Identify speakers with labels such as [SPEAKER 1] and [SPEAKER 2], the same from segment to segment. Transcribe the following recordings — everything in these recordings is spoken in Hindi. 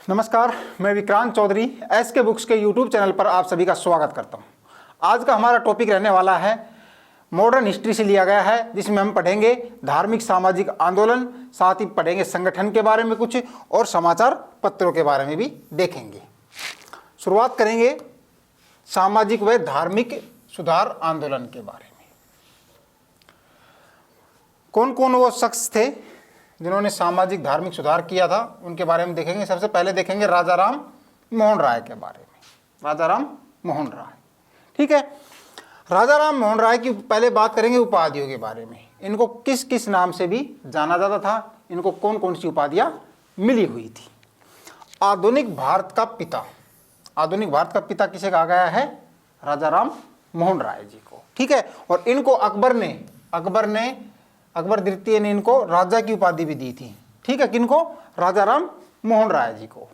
[SPEAKER 1] नमस्कार, मैं विक्रांत चौधरी एसके बुक्स के यूट्यूब चैनल पर आप सभी का स्वागत करता हूं। आज का हमारा टॉपिक रहने वाला है मॉडर्न हिस्ट्री से लिया गया है, जिसमें हम पढ़ेंगे धार्मिक सामाजिक आंदोलन, साथ ही पढ़ेंगे संगठन के बारे में कुछ और समाचार पत्रों के बारे में भी देखेंगे। शुरुआत करेंगे सामाजिक व धार्मिक सुधार आंदोलन के बारे में। कौन कौन वो शख्स थे जिन्होंने सामाजिक धार्मिक सुधार किया था, उनके बारे में देखेंगे। सबसे पहले देखेंगे राजा राम मोहन राय के बारे में। राजा राम मोहन राय, ठीक है। राजा राम मोहन राय की पहले बात करेंगे उपाधियों के बारे में। इनको किस किस नाम से भी जाना जाता था, इनको कौन कौन सी उपाधियां मिली हुई थी। आधुनिक भारत का पिता, आधुनिक भारत का पिता किसे कहा गया है? राजा राम मोहन राय जी को, ठीक है। और इनको अकबर द्वितीय ने इनको राजा की उपाधि भी दी थी, ठीक है। किनको? राजा राम मोहन राय जी को।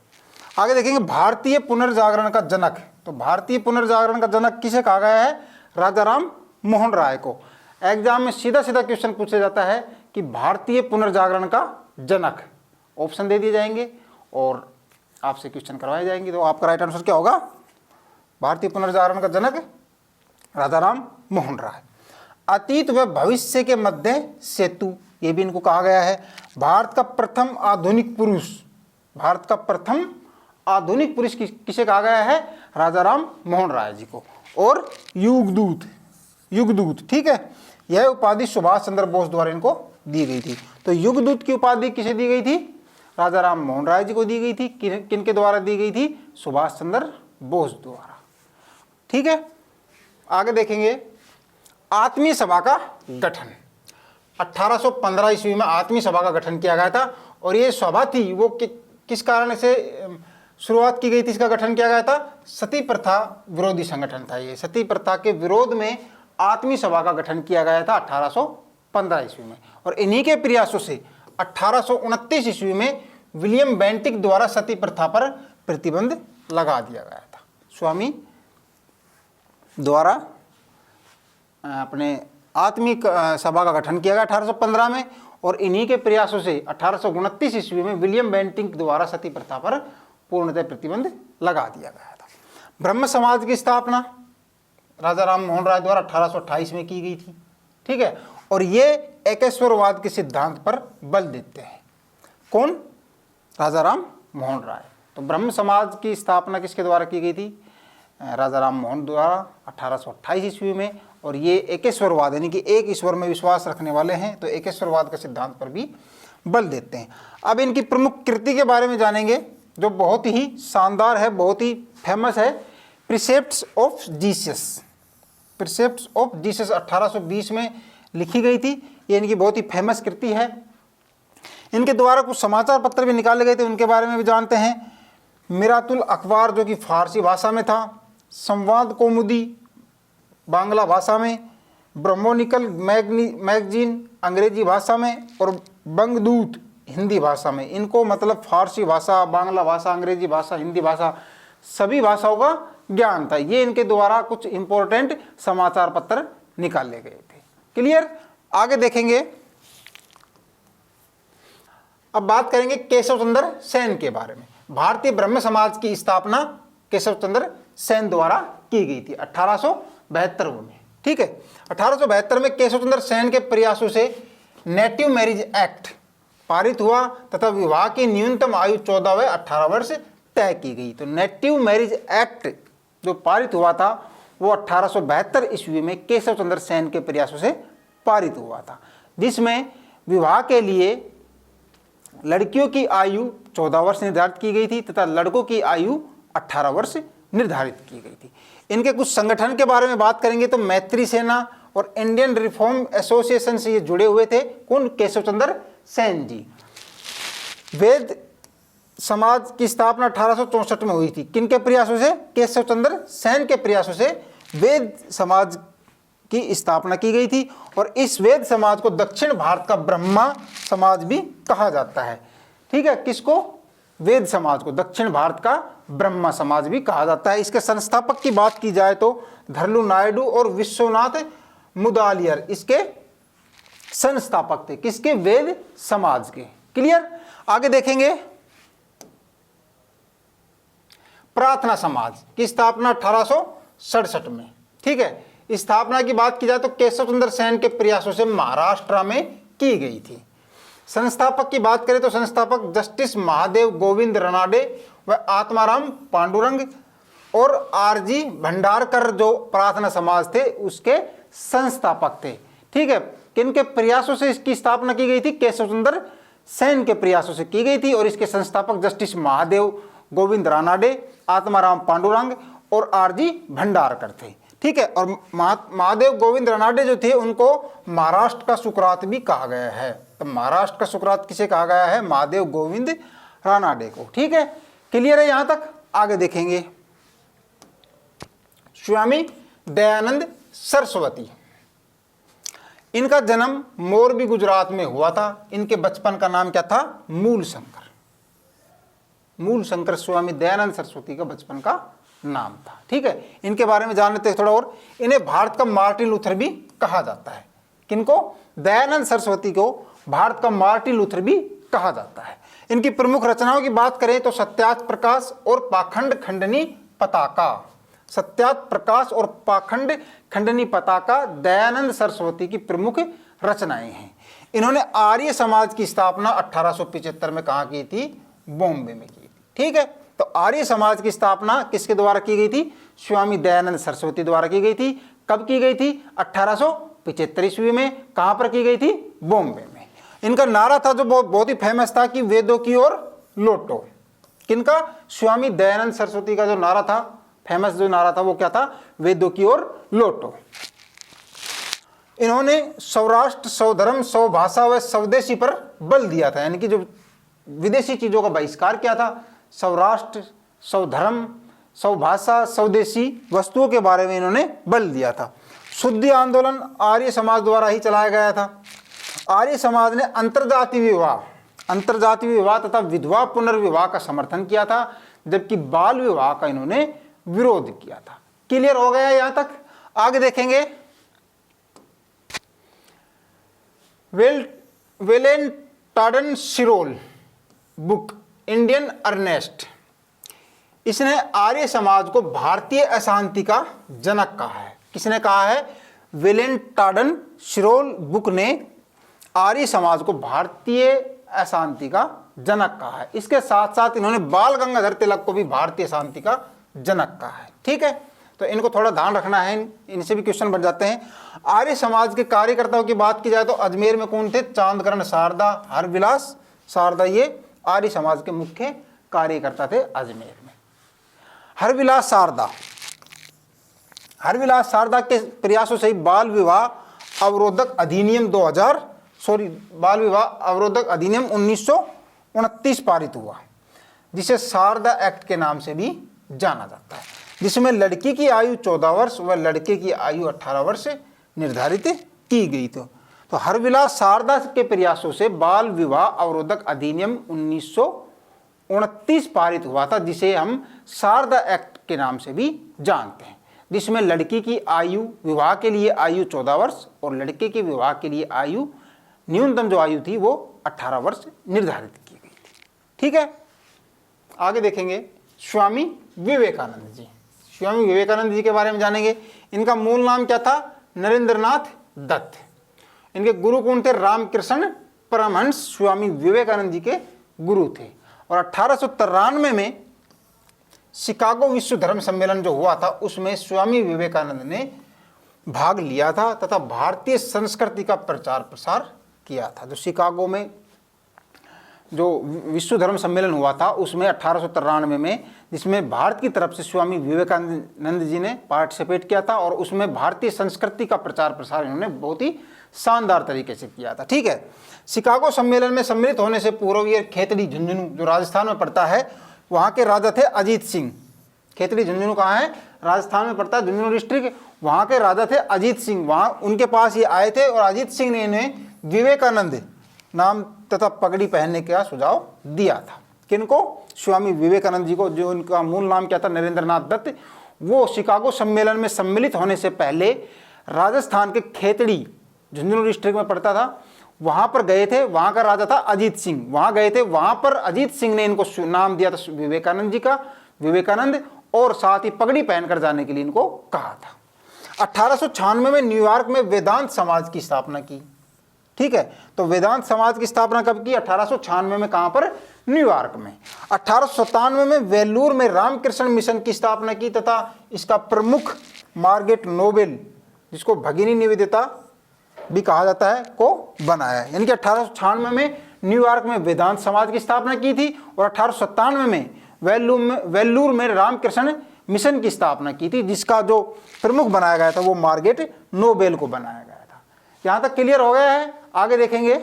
[SPEAKER 1] आगे देखेंगे भारतीय पुनर्जागरण का जनक। तो भारतीय पुनर्जागरण का जनक किसे कहा गया है? राजा राम मोहन राय को। एग्जाम में सीधा सीधा क्वेश्चन पूछा जाता है कि भारतीय पुनर्जागरण का जनक, ऑप्शन दे दिए जाएंगे और आपसे क्वेश्चन करवाए जाएंगे। तो आपका राइट आंसर क्या होगा? भारतीय पुनर्जागरण का जनक राजा राम मोहन राय। अतीत व भविष्य के मध्य सेतु, ये भी इनको कहा गया है। भारत का प्रथम आधुनिक पुरुष, भारत का प्रथम आधुनिक पुरुष किसे कहा गया है? राजा राम मोहन राय जी को। और युगदूत, ठीक है। यह उपाधि सुभाष चंद्र बोस द्वारा इनको दी गई थी। तो युगदूत की उपाधि किसे दी गई थी? राजा राम मोहन राय जी को दी गई थी। किनके द्वारा दी गई थी? सुभाष चंद्र बोस द्वारा, ठीक है। आगे देखेंगे आत्मीय सभा का गठन। 1815 ईस्वी में आत्मीय सभा का गठन किया गया था। और ये सभा थी वो किस कारण से शुरुआत की गई थी? इसका गठन किया गया था, सती प्रथा विरोधी संगठन था। ये सती प्रथा के विरोध में आत्मीय सभा का गठन किया गया था 1815 ईस्वी में। और इन्हीं के प्रयासों से 1829 ईस्वी में विलियम बेंटिक द्वारा सती प्रथा पर प्रतिबंध लगा दिया गया था। स्वामी द्वारा अपने आत्मीय सभा का गठन किया गया 1815 में। और इन्हीं के प्रयासों से 1829 ईस्वी में विलियम बेंटिक द्वारा सती प्रथा पर पूर्णतः प्रतिबंध लगा दिया गया था। ब्रह्म समाज की स्थापना राजा राम मोहन राय द्वारा 1828 में की गई थी, ठीक है। और ये एकेश्वरवाद के सिद्धांत पर बल देते हैं। कौन? राजा राम मोहन राय। तो ब्रह्म समाज की स्थापना किसके द्वारा की गई थी? राजा राम मोहन द्वारा 1828 ईस्वी में। और ये एकेश्वरवाद यानी कि एक ईश्वर में विश्वास रखने वाले हैं, तो एकेश्वरवाद के सिद्धांत पर भी बल देते हैं। अब इनकी प्रमुख कृति के बारे में जानेंगे, जो बहुत ही शानदार है, बहुत ही फेमस है। प्रिसेप्ट्स ऑफ जीसस। प्रिसेप्ट्स ऑफ जीसस 1820 में लिखी गई थी। ये इनकी बहुत ही फेमस कृति है। इनके द्वारा कुछ समाचार पत्र भी निकाले गए थे, उनके बारे में भी जानते हैं। मिरातुल अखबार जो कि फारसी भाषा में था, संवाद कौमुदी बांग्ला भाषा में, ब्रह्मोनिकल मैगजीन अंग्रेजी भाषा में और बंगदूत हिंदी भाषा में। इनको मतलब फारसी भाषा, बांग्ला भाषा, अंग्रेजी भाषा, हिंदी भाषा, सभी भाषाओं का ज्ञान था। ये इनके द्वारा कुछ इंपॉर्टेंट समाचार पत्र निकाले गए थे। क्लियर? आगे देखेंगे। अब बात करेंगे केशव चंद्र सेन के बारे में। भारतीय ब्रह्म समाज की स्थापना केशव चंद्र सेन द्वारा की गई थी 1872 में, ठीक है। 1872 में केशव चंद्र सेन के प्रयासों से नेटिव मैरिज एक्ट पारित हुआ तथा विवाह की न्यूनतम आयु 14 व 18 वर्ष तय की गई। तो नेटिव मैरिज एक्ट जो पारित हुआ था वो 1872 ईस्वी में केशव चंद्र सेन के प्रयासों से पारित हुआ था, जिसमें विवाह के लिए लड़कियों की आयु 14 वर्ष निर्धारित की गई थी तथा लड़कों की आयु 18 वर्ष निर्धारित की गई थी। इनके कुछ संगठन के बारे में बात करेंगे तो मैत्री सेना और इंडियन रिफॉर्म एसोसिएशन से ये जुड़े हुए थे। कौन? केशव चंद्र सेन जी। वेद समाज की स्थापना 1864 में हुई थी। किनके प्रयासों से? केशव चंद्र सेन के प्रयासों से वेद समाज की स्थापना की गई थी। और इस वेद समाज को दक्षिण भारत का ब्रह्मा समाज भी कहा जाता है, ठीक है। किसको? वेद समाज को दक्षिण भारत का ब्रह्मा समाज भी कहा जाता है। इसके संस्थापक की बात की जाए तो धरलू नायडू और विश्वनाथ मुदालियर इसके संस्थापक थे। किसके? वेद समाज के। क्लियर? आगे देखेंगे प्रार्थना समाज की स्थापना 1867 में। ठीक है, स्थापना की बात की जाए तो केशव चंद्र सेन के प्रयासों से महाराष्ट्र में की गई थी। संस्थापक की बात करें तो संस्थापक जस्टिस महादेव गोविंद रनाडे व आत्माराम पांडुरंग और आरजी भंडारकर जो प्रार्थना समाज थे उसके संस्थापक थे। ठीक है, किनके प्रयासों से इसकी स्थापना की गई थी? केशव चंद्र सेन के प्रयासों से की गई थी और इसके संस्थापक जस्टिस महादेव गोविंद रानाडे, आत्माराम पांडुरंग और आरजी भंडारकर थे। ठीक है, और महादेव गोविंद रानाडे जो थे उनको महाराष्ट्र का सुकरात भी कहा गया है। तो महाराष्ट्र का सुकरात किसे कहा गया है? महादेव गोविंद रानाडे को। ठीक है, क्लियर है यहां तक? आगे देखेंगे स्वामी दयानंद सरस्वती। इनका जन्म मोरबी गुजरात में हुआ था। इनके बचपन का नाम क्या था? मूल शंकर। मूल शंकर स्वामी दयानंद सरस्वती का बचपन का नाम था। ठीक है, इनके बारे में जान लेते हैं थोड़ा और। इन्हें भारत का मार्टिन लूथर भी कहा जाता है। किनको? दयानंद सरस्वती को भारत का मार्टिन लूथर भी कहा जाता है। इनकी प्रमुख रचनाओं की बात करें तो सत्यार्थ प्रकाश और पाखंड खंडनी पताका। सत्यार्थ प्रकाश और पाखंड खंडनी पताका दयानंद सरस्वती की प्रमुख रचनाएं हैं। इन्होंने आर्य समाज की स्थापना 1875 में कहाँ की थी? बॉम्बे में की थी। ठीक है, तो आर्य समाज की स्थापना किसके द्वारा की गई थी? स्वामी दयानंद सरस्वती द्वारा की गई थी। कब की गई थी? 1875 ईस्वी में। कहां पर की गई थी? बॉम्बे में। इनका नारा था जो बहुत ही फेमस था कि वेदों की ओर लौटो। किनका? स्वामी दयानंद सरस्वती का जो नारा था, फेमस जो नारा था वो क्या था? वेदों की ओर लौटो। इन्होंने सौराष्ट्र, सौधर्म, सौभाषा व स्वदेशी पर बल दिया था, यानी कि जो विदेशी चीजों का बहिष्कार किया था। सौराष्ट्र, सौधर्म, सौभाषा, स्वदेशी वस्तुओं के बारे में इन्होंने बल दिया था। शुद्धि आंदोलन आर्य समाज द्वारा ही चलाया गया था। आर्य समाज ने अंतर्जातीय विवाह तथा विधवा पुनर्विवाह का समर्थन किया था, जबकि बाल विवाह का इन्होंने विरोध किया था। क्लियर हो गया यहां तक? आगे देखेंगे वेलेंटाडन शिरोल बुक इंडियन अर्नेस्ट। इसने आर्य समाज को भारतीय अशांति का जनक कहा है। किसने कहा है? वेलेंटाडन शिरोल बुक ने आर्य समाज को भारतीय अशांति का जनक कहा है। इसके साथ साथ इन्होंने बाल गंगाधर तिलक को भी भारतीय शांति का जनक कहा है। ठीक है, तो इनको थोड़ा ध्यान रखना है, इनसे भी क्वेश्चन बन जाते हैं। आर्य समाज के कार्यकर्ताओं की बात की जाए तो अजमेर में कौन थे? चांदकरण शारदा, हरविलास शारदा, ये आर्य समाज के मुख्य कार्यकर्ता थे अजमेर में। हरविलास शारदा के प्रयासों से बाल विवाह अवरोधक अधिनियम 1929 पारित हुआ, जिसे शारदा एक्ट के नाम से भी जाना जाता है, जिसमें लड़की की आयु 14 वर्ष व लड़के की आयु 18 वर्ष निर्धारित की गई। तो हरविलास शारदा के प्रयासों से बाल विवाह अवरोधक अधिनियम 1929 पारित हुआ था, जिसे हम शारदा एक्ट के नाम से भी जानते हैं, जिसमें लड़की की आयु, विवाह के लिए आयु 14 वर्ष और लड़के के विवाह के लिए आयु, न्यूनतम जो आयु थी वो 18 वर्ष निर्धारित की गई थी। ठीक है, आगे देखेंगे स्वामी विवेकानंद जी। स्वामी विवेकानंद जी के बारे में जानेंगे। इनका मूल नाम क्या था? नरेंद्रनाथ दत्त। इनके गुरु कौन थे? रामकृष्ण परमहंस स्वामी विवेकानंद जी के गुरु थे। और 1893 में शिकागो विश्व धर्म सम्मेलन जो हुआ था उसमें स्वामी विवेकानंद ने भाग लिया था तथा भारतीय संस्कृति का प्रचार प्रसार किया था। जो शिकागो में जो विश्व धर्म सम्मेलन हुआ था उसमें 1893 में, जिसमें भारत की तरफ से स्वामी विवेकानंद जी ने पार्टिसिपेट किया था और उसमें भारतीय संस्कृति का प्रचार प्रसार इन्होंने बहुत ही शानदार तरीके से किया था। ठीक है, शिकागो सम्मेलन में सम्मिलित होने से पूर्व ये खेतड़ी झुंझुनू जो राजस्थान में पड़ता है, वहाँ के राजा थे अजीत सिंह। खेतड़ी झुंझुनू कहाँ है? राजस्थान में पड़ता है, झुंझुनू डिस्ट्रिक्ट। वहाँ के राजा थे अजीत सिंह, वहाँ उनके पास ये आए थे और अजीत सिंह ने इन्हें विवेकानंद नाम तथा पगड़ी पहनने का सुझाव दिया था। किनको? स्वामी विवेकानंद जी को, जो उनका मूल नाम क्या था? नरेंद्रनाथ दत्त। वो शिकागो सम्मेलन में सम्मिलित होने से पहले राजस्थान के खेतड़ी झुंझुनू डिस्ट्रिक्ट में पड़ता था, वहाँ पर गए थे। वहाँ का राजा था अजीत सिंह, वहाँ गए थे। वहाँ पर अजीत सिंह ने इनको नाम दिया था विवेकानंद जी का, विवेकानंद, और साथ ही पगड़ी पहनकर जाने के लिए इनको कहा था। 1896 में न्यूयॉर्क में वेदांत समाज की स्थापना की। ठीक है, तो वेदांत समाज की स्थापना कब की? 1896 में। कहां पर? न्यूयॉर्क में। 1897 में वेल्लूर में रामकृष्ण मिशन की स्थापना की तथा इसका प्रमुख मार्गारेट नोबेल, जिसको भगिनी निवेदिता भी कहा जाता है, को बनाया। यानी कि 1896 में न्यूयॉर्क में वेदांत समाज की स्थापना की थी और 1897 में वेल्लूर में रामकृष्ण मिशन की स्थापना की थी, जिसका जो प्रमुख बनाया गया था वो मार्गारेट नोबेल को बनाया गया था। यहां तक क्लियर हो गया है? आगे देखेंगे।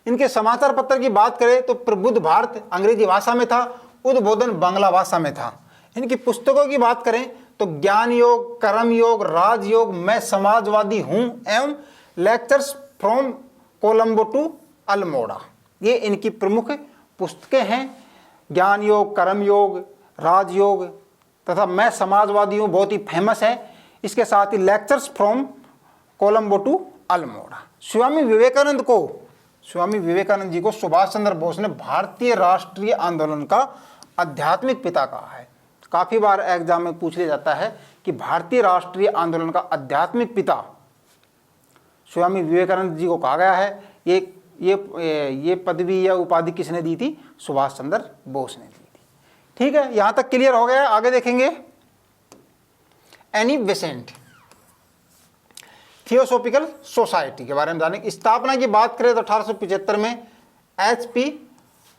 [SPEAKER 1] इनके समाचार पत्र की बात करें तो प्रबुद्ध भारत अंग्रेजी भाषा में था, उद्बोधन बांग्ला भाषा में था। इनकी पुस्तकों की बात करें तो ज्ञान योग, कर्म योग, राजयोग, मैं समाजवादी हूं एवं lectures from Colombo to Almora, ये इनकी प्रमुख पुस्तकें हैं। ज्ञान योग, कर्म योग, राजयोग तथा मैं समाजवादी हूं बहुत ही फेमस है। इसके साथ ही lectures from Colombo to Almora. Swami Vivekananda ji को सुभाष चंद्र बोस ने भारतीय राष्ट्रीय आंदोलन का आध्यात्मिक पिता कहा है। काफी बार एग्जाम में पूछ लिया जाता है कि भारतीय राष्ट्रीय आंदोलन का आध्यात्मिक पिता स्वामी विवेकानंद जी को कहा गया है। ये पदवी या उपाधि किसने दी थी? सुभाष चंद्र बोस ने दी थी। ठीक है, यहां तक क्लियर हो गया है? आगे देखेंगे। एनी बेसेंट थियोसॉफिकल सोसाइटी के बारे में जानेंगे। स्थापना की बात करें तो 1875 में HP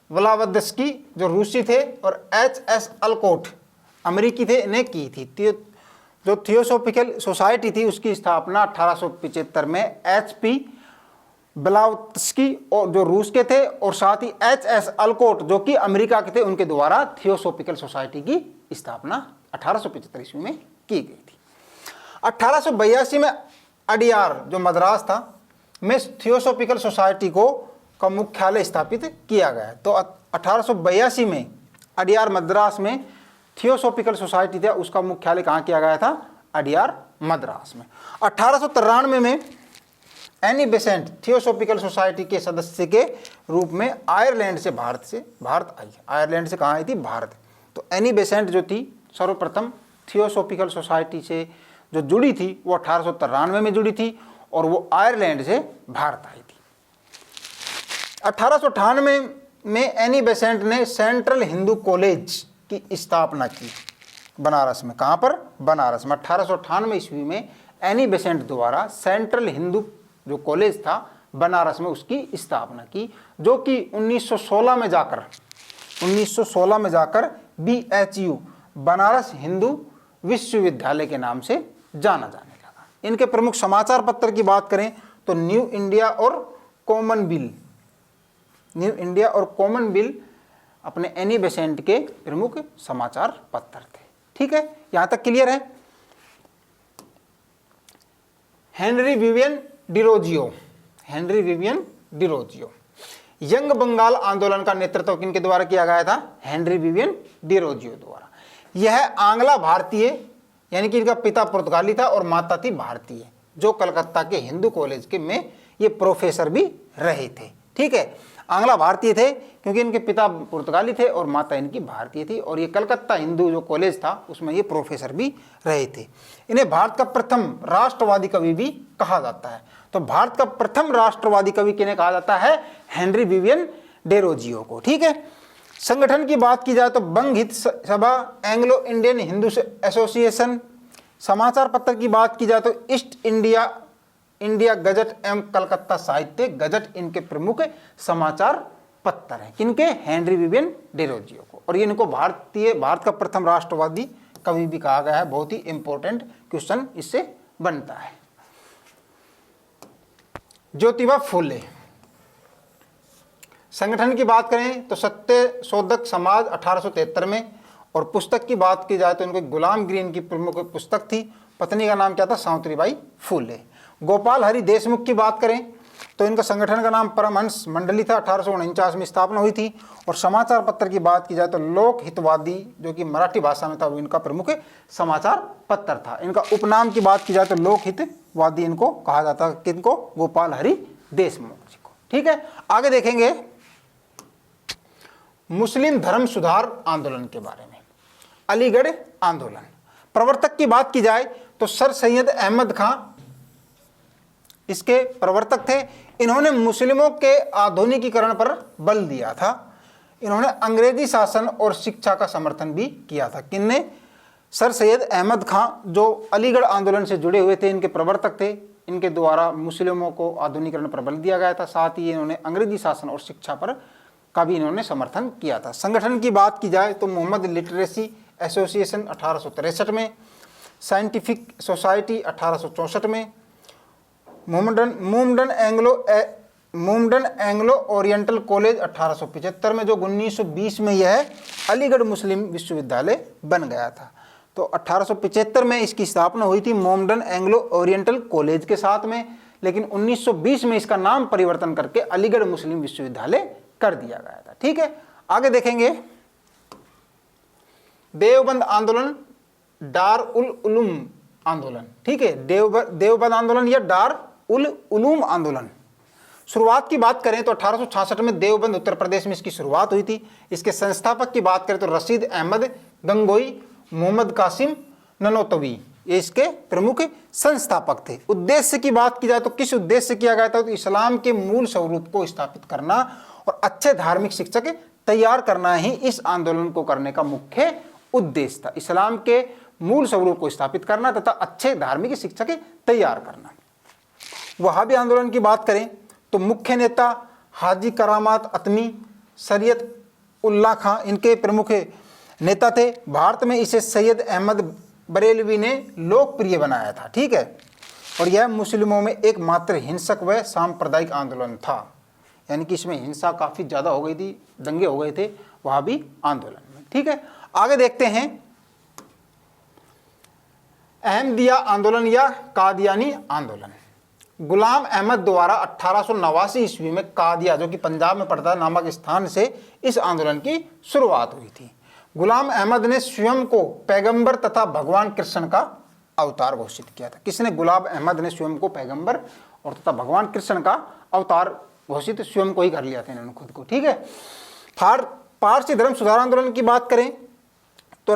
[SPEAKER 1] ब्लावत्स्की जो रूसी थे और HS अल्कोट अमेरिकी थे, इन्हें की थी। जो थियोसॉफिकल सोसाइटी थी उसकी स्थापना 1875 में HP ब्लावत्स्की और जो रूस के थे और साथ ही HS अल्कोट जो कि अमेरिका के थे, उनके द्वारा थियोसॉफिकल सोसाइटी की स्थापना 1875 ईस्वी में की गई थी। 1882 में अडियार जो मद्रास था में थियोसॉफिकल सोसाइटी का मुख्यालय स्थापित किया गया। तो 1882 में अडियार मद्रास में थियोसॉफिकल सोसाइटी था, उसका मुख्यालय कहाँ किया गया था? अडियार मद्रास में। 1893 में एनी बेसेंट थियोसॉफिकल सोसाइटी के सदस्य के रूप में आयरलैंड से भारत आई। आयरलैंड से कहाँ आई थी? भारत। तो एनी बेसेंट जो थी सर्वप्रथम थियोसॉफिकल सोसाइटी से जो जुड़ी थी वो 1893 में जुड़ी थी और वो आयरलैंड से भारत आई थी। 1898 में एनी बेसेंट ने सेंट्रल हिंदू कॉलेज की स्थापना की बनारस में। कहाँ पर? बनारस में। 1898 ईस्वी में एनी बेसेंट द्वारा सेंट्रल हिंदू जो कॉलेज था बनारस में उसकी स्थापना की, जो कि 1916 में जाकर BHU बनारस हिंदू विश्वविद्यालय के नाम से जाना जाने लगा। इनके प्रमुख समाचार पत्र की बात करें तो न्यू इंडिया और कॉमन बिल अपने एनी बेसेंट के प्रमुख समाचार पत्र थे। ठीक है, यहां तक क्लियर है? Henry Vivian Derozio young Bengal आंदोलन का नेतृत्व किनके द्वारा किया गया था? हेनरी विवियन डिरोजियो द्वारा। यह आंग्ला भारतीय यानी कि इनका पिता पुर्तगाली था और माता थी भारतीय, जो कलकत्ता के हिंदू कॉलेज के में ये प्रोफेसर भी रहे थे। ठीक है, आंग्ला भारतीय थे क्योंकि इनके पिता पुर्तगाली थे और माता इनकी भारतीय थी, और ये कलकत्ता हिंदू जो कॉलेज था उसमें ये प्रोफेसर भी रहे थे। इन्हें भारत का प्रथम राष्ट्रवादी कवि भी कहा जाता है। तो भारत का प्रथम राष्ट्रवादी कवि किन्हें कहा जाता है? हेनरी विवियन डिरोजियो को। ठीक है, संगठन की बात की जाए तो बंग हित सभा, एंग्लो इंडियन हिंदू एसोसिएशन। समाचार पत्र की बात की जाए तो ईस्ट इंडिया गजट एवं कलकत्ता साहित्य गजट इनके प्रमुख समाचार पत्र हैं। किनके? हेनरी विवियन डिरोजियो को। और ये इनको भारत का प्रथम राष्ट्रवादी कवि भी कहा गया है। बहुत ही इंपॉर्टेंट क्वेश्चन इससे बनता है। ज्योतिबा फुले संगठन की बात करें तो सत्य शोधक समाज 1873 में, और पुस्तक की बात की जाए तो इनको गुलाम गिरी की प्रमुख पुस्तक थी। पत्नी का नाम क्या था? सावित्रीबाई फुले। गोपाल हरि देशमुख की बात करें तो इनका संगठन का नाम परमहंस मंडली था, 1849 में स्थापना हुई थी। और समाचार पत्र की बात की जाए तो लोक हितवादी जो कि मराठी भाषा में था वो इनका प्रमुख समाचार पत्र था। इनका उपनाम की बात की जाए तो लोक हितवादी इनको कहा जाता है। किनको? गोपाल हरि देशमुख जी को। ठीक है, आगे देखेंगे। मुस्लिम धर्म सुधार आंदोलन के बारे में, अलीगढ़ आंदोलन। प्रवर्तक की बात की जाए तो सर सैयद अहमद खां इसके प्रवर्तक थे। इन्होंने मुस्लिमों के आधुनिकीकरण पर बल दिया था। इन्होंने अंग्रेजी शासन और शिक्षा का समर्थन भी किया था। किन्ने? सर सैयद अहमद खां, जो अलीगढ़ आंदोलन से जुड़े हुए थे, इनके प्रवर्तक थे। इनके द्वारा मुस्लिमों को आधुनिकीकरण पर बल दिया गया था। साथ ही इन्होंने अंग्रेजी शासन और शिक्षा पर का भी इन्होंने समर्थन किया था। संगठन की बात की जाए तो मोहम्मद लिटरेसी एसोसिएशन 1863 में, साइंटिफिक सोसाइटी 1864 में, मोमडन एंग्लो ओरिएंटल कॉलेज 1875 में, जो 1920 में यह अलीगढ़ मुस्लिम विश्वविद्यालय बन गया था। तो 1875 में इसकी स्थापना हुई थी मोमडन एंग्लो ओरिएंटल कॉलेज के साथ में, लेकिन 1920 में इसका नाम परिवर्तन करके अलीगढ़ मुस्लिम विश्वविद्यालय कर दिया गया था। ठीक है, आगे देखेंगे देवबंद आंदोलन, दार उल उलूम आंदोलन। ठीक है, देवबंद आंदोलन या दार उल उलूम आंदोलन। शुरुआत की बात करें तो 1866 में देवबंद उत्तर प्रदेश में इसकी शुरुआत हुई थी। इसके संस्थापक की बात करें तो रशीद अहमद गंगोई, मोहम्मद कासिम ननोतवी, ये इसके प्रमुख संस्थापक थे। उद्देश्य की बात की जाए तो किस उद्देश्य से किया गया था? तो इस्लाम के मूल स्वरूप को स्थापित करना और अच्छे धार्मिक शिक्षक तैयार करना ही इस आंदोलन को करने का मुख्य उद्देश्य था। इस्लाम के मूल स्वरूप को स्थापित करना तथा अच्छे धार्मिक शिक्षक तैयार करना। वहाबी आंदोलन की बात करें तो मुख्य नेता हाजी करामात अतमी, शरीयत उल्लाह खां इनके प्रमुख नेता थे। भारत में इसे सैयद अहमद बरेलवी ने लोकप्रिय बनाया था। ठीक है, और यह मुस्लिमों में एकमात्र हिंसक व सांप्रदायिक आंदोलन था, यानी कि इसमें हिंसा काफ़ी ज़्यादा हो गई थी, दंगे हो गए थे वहाबी आंदोलन में। ठीक है, आगे देखते हैं अहमदिया आंदोलन या कादियानी आंदोलन। गुलाम अहमद द्वारा 1889 ईस्वी में कादिया, जो कि पंजाब में पड़ता है, नामक स्थान से इस आंदोलन की शुरुआत हुई थी। गुलाम अहमद ने स्वयं को पैगंबर तथा भगवान कृष्ण का अवतार घोषित किया था। किसने? गुलाम अहमद ने स्वयं को पैगंबर और तथा भगवान कृष्ण का अवतार घोषित स्वयं को ही कर लिया था इन्होंने खुद को। ठीक है, पारसी धर्म सुधार आंदोलन की बात करें तो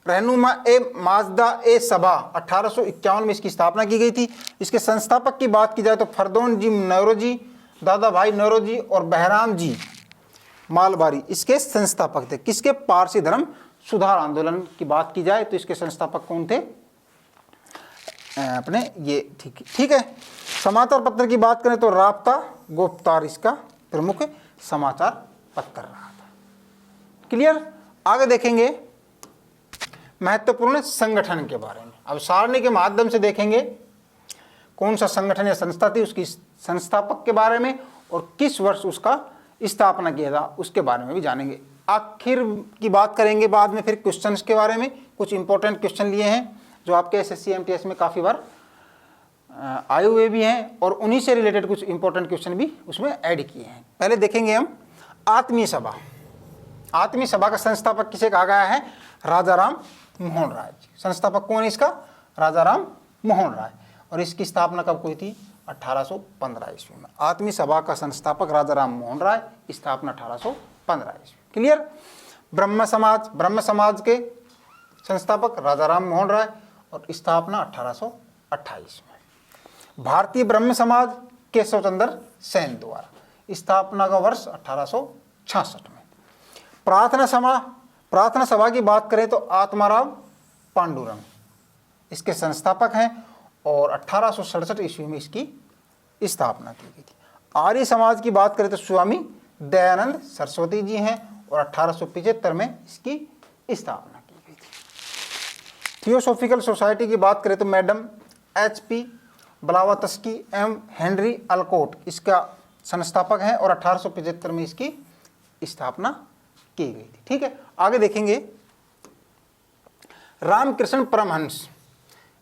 [SPEAKER 1] रहनुमा ए माजदा ए सभा 1851 में इसकी स्थापना की गई थी। इसके संस्थापक की बात की जाए तो फरदौन जी नौरोजी, दादा भाई नौरोजी और बहराम जी मालबारी इसके संस्थापक थे। किसके? पारसी धर्म सुधार आंदोलन की बात की जाए तो इसके संस्थापक कौन थे? अपने ये ठीक है। समाचार पत्र की बात करें तो राब्ता गुफ्तार इसका प्रमुख समाचार पत्र रहा था। क्लियर? आगे देखेंगे महत्वपूर्ण संगठन के बारे में। अब सारणी के माध्यम से देखेंगे कौन सा संगठन या संस्था थी, उसकी संस्थापक के बारे में और किस वर्ष उसका स्थापना किया था उसके बारे में भी जानेंगे। आखिर की बात करेंगे बाद में फिर क्वेश्चंस के बारे में। कुछ इंपॉर्टेंट क्वेश्चन लिए हैं जो आपके एसएससी एमटीएस में काफ़ी बार आए हुए भी हैं और उन्हीं से रिलेटेड कुछ इंपॉर्टेंट क्वेश्चन भी उसमें ऐड किए हैं। पहले देखेंगे हम आत्मीय सभा। आत्मीय सभा का संस्थापक किसे कहा गया है? राजा राम मोहन राय। संस्थापक कौन है इसका? राजा राम मोहन राय। और इसकी स्थापना कब हुई थी? 1815 ईस्वी में। आत्मीय सभा का संस्थापक राजा राम मोहन राय, स्थापना 1815 ईस्वी। क्लियर? ब्रह्म समाज के संस्थापक राजा राम मोहन राय और स्थापना 1828 में। भारतीय ब्रह्म समाज केशव चंद्र सेन द्वारा, स्थापना का वर्ष 1866 में। प्रार्थना सभा की बात करें तो आत्माराम पांडुरंग इसके संस्थापक हैं और 1867 ईस्वी में इसकी स्थापना की गई थी। आर्य समाज की बात करें तो स्वामी दयानंद सरस्वती जी हैं और 1875 में इसकी स्थापना की गई थी। थियोसॉफिकल सोसाइटी की बात करें तो मैडम HP ब्लावात्स्की एवं हेनरी अल्कोट इसका संस्थापक हैं और 1875 में इसकी स्थापना की गई थी। ठीक है, आगे देखेंगे रामकृष्ण परमहंस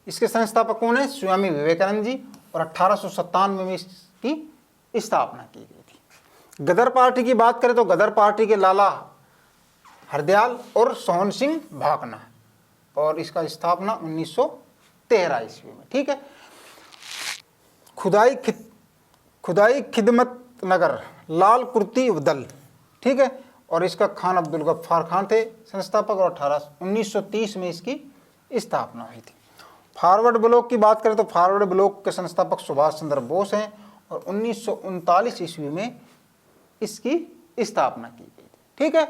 [SPEAKER 1] इसके संस्थापक कौन है? स्वामी विवेकानंद जी और 1897 में इसकी स्थापना की गई थी। गदर पार्टी की बात करें तो गदर पार्टी के लाला हरदयाल और सोहन सिंह भाकना और इसका स्थापना 1913 ईस्वी में। ठीक है, खुदाई खिदमत नगर लाल कुर्ती दल, ठीक है, और इसका खान अब्दुल गफ्फार खान थे संस्थापक, और 1930 में इसकी स्थापना हुई थी। फॉरवर्ड ब्लॉक की बात करें तो फॉरवर्ड ब्लॉक के संस्थापक सुभाष चंद्र बोस हैं और 1939 ईस्वी में इसकी स्थापना की गई थी। ठीक है,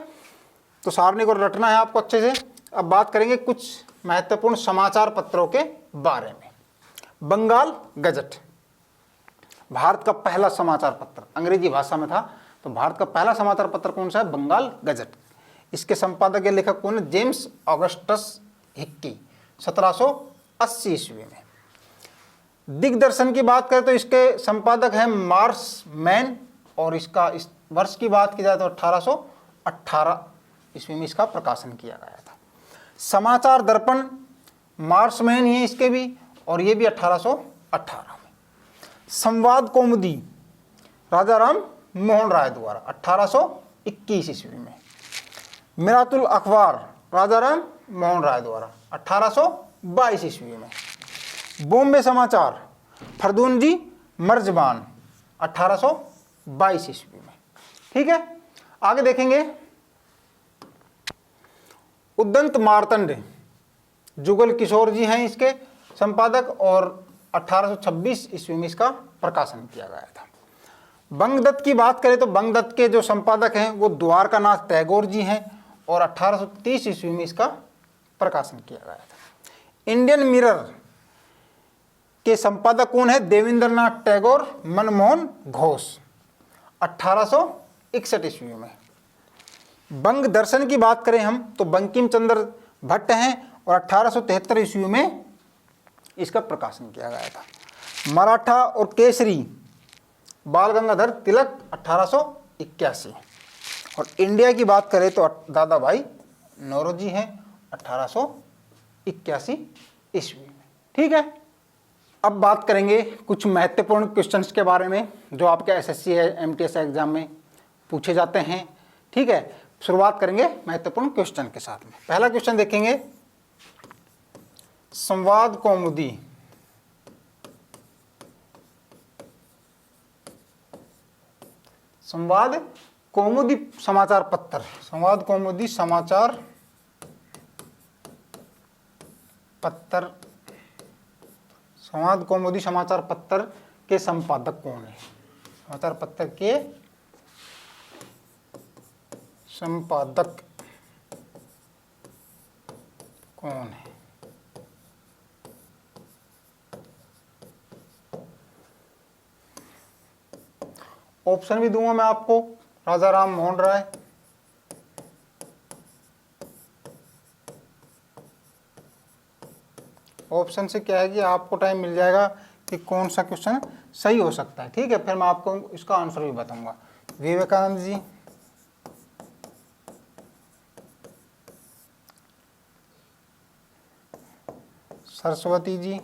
[SPEAKER 1] तो सारणी को रटना है आपको अच्छे से। अब बात करेंगे कुछ महत्वपूर्ण समाचार पत्रों के बारे में। बंगाल गजट भारत का पहला समाचार पत्र, अंग्रेजी भाषा में था, तो भारत का पहला समाचार पत्र कौन सा है? बंगाल गजट। इसके संपादक या लेखक कौन है? जेम्स ऑगस्टस हिक्की, 1780 ईस्वी में। दिग्दर्शन की बात करें तो इसके संपादक हैं मार्स मैन, और इसका इस वर्ष की बात की जाए तो 1818 ईस्वी में इसका प्रकाशन किया गया था। समाचार दर्पण मार्स मैन ही है इसके भी, और ये भी 1818 में। संवाद कौमुदी राजा राम मोहन राय द्वारा 1821 ईस्वी में। मिरातुल अखबार राजा राम मोहन राय द्वारा 1822 ईस्वी में। बॉम्बे समाचार फरदूनजी मर्जबान 1822 ईस्वी में। ठीक है, आगे देखेंगे। उद्दंत मार्तंड जुगल किशोर जी हैं इसके संपादक, और 1826 ईस्वी में इसका प्रकाशन किया गया था। बंगदत्त की बात करें तो बंगदत्त के जो संपादक हैं वो द्वारकानाथ टैगोर जी हैं, और 1830 ईस्वी में इसका प्रकाशन किया गया था। इंडियन मिरर के संपादक कौन है? देवेंद्रनाथ टैगोर मनमोहन घोष, 1861 ईस्वी में। बंग दर्शन की बात करें हम तो बंकिम चंद्र भट्ट हैं, और 1873 ईस्वी में इसका प्रकाशन किया गया था। मराठा और केसरी बाल गंगाधर तिलक 1881, और इंडिया की बात करें तो दादा भाई नौरोजी हैं 1881 ईस्वी में। ठीक है, अब बात करेंगे कुछ महत्वपूर्ण क्वेश्चंस के बारे में जो आपके एसएससी है एमटीएस एग्जाम में पूछे जाते हैं। ठीक है, शुरुआत करेंगे महत्वपूर्ण क्वेश्चन के साथ में। पहला क्वेश्चन देखेंगे, संवाद कौमुदी समाचार पत्र, संवाद कौमुदी समाचार पत्र, संवाद कौमुदी समाचार पत्र के संपादक कौन है? समाचार पत्र के संपादक कौन है? ऑप्शन भी दूंगा मैं आपको। राजा राम मोहन राय, ऑप्शन से क्या है कि आपको टाइम मिल जाएगा कि कौन सा क्वेश्चन सही हो सकता है। ठीक है, फिर मैं आपको इसका आंसर भी बताऊंगा। विवेकानंद जी, सरस्वती जी,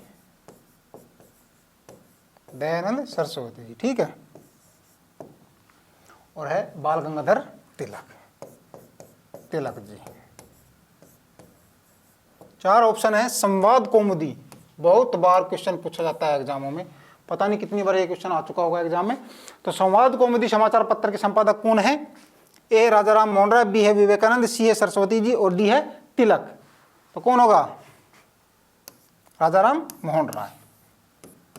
[SPEAKER 1] दयानंद सरस्वती जी। ठीक है, और है बाल गंगाधर तिलक जी। 4 ऑप्शन है। संवाद कौमुदी बहुत बार क्वेश्चन पूछा जाता है एग्जामों में, पता नहीं कितनी बार ये क्वेश्चन आ चुका होगा एग्जाम में। तो संवाद कौमुदी समाचार पत्र के संपादक कौन है? ए राजा राम मोहन राय, बी है विवेकानंद, सी है सरस्वती जी, और डी है तिलक। तो कौन होगा? राजा राम मोहन राय।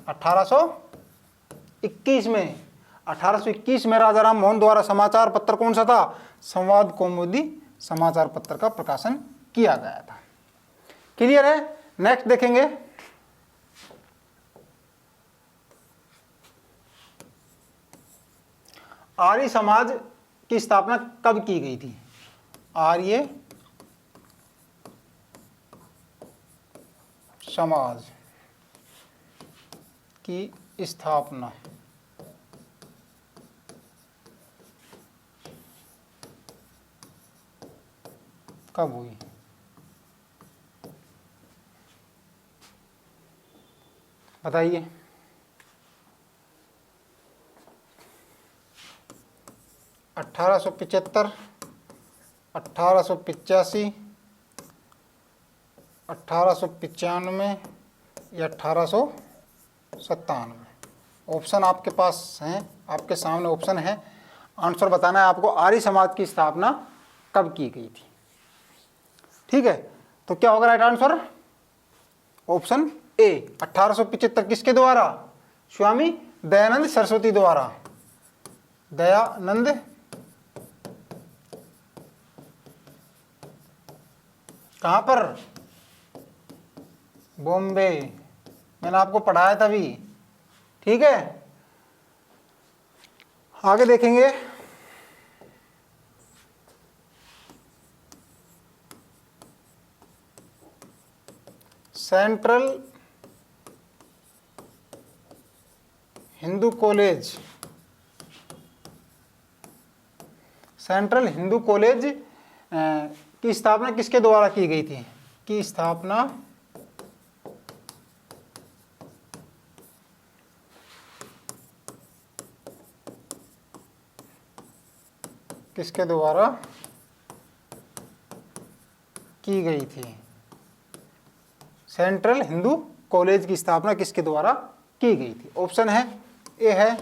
[SPEAKER 1] 1821 में राजा राम मोहन द्वारा समाचार पत्र कौन सा था? संवाद कौमुदी समाचार पत्र का प्रकाशन किया गया था। क्लियर है? नेक्स्ट देखेंगे, आर्य समाज की स्थापना कब की गई थी? आर्य समाज की स्थापना कब हुई? बताइए। 1875, 1885, 1895 या 1897? ऑप्शन आपके पास हैं, आपके सामने ऑप्शन है, आंसर बताना है आपको। आर्य समाज की स्थापना कब की गई थी। ठीक है, तो क्या होगा राइट आंसर? ऑप्शन ए 1875 किसके द्वारा? स्वामी दयानंद सरस्वती द्वारा। दयानंद कहाँ पर? बॉम्बे। मैंने आपको पढ़ाया था अभी। ठीक है, आगे देखेंगे। Central Hindu college, central Hindu college की स्थापना किसके द्वारा की गई थी? की स्थापना किसके द्वारा की गई थी? सेंट्रल हिंदू कॉलेज की स्थापना किसके द्वारा की गई थी? ऑप्शन है ए है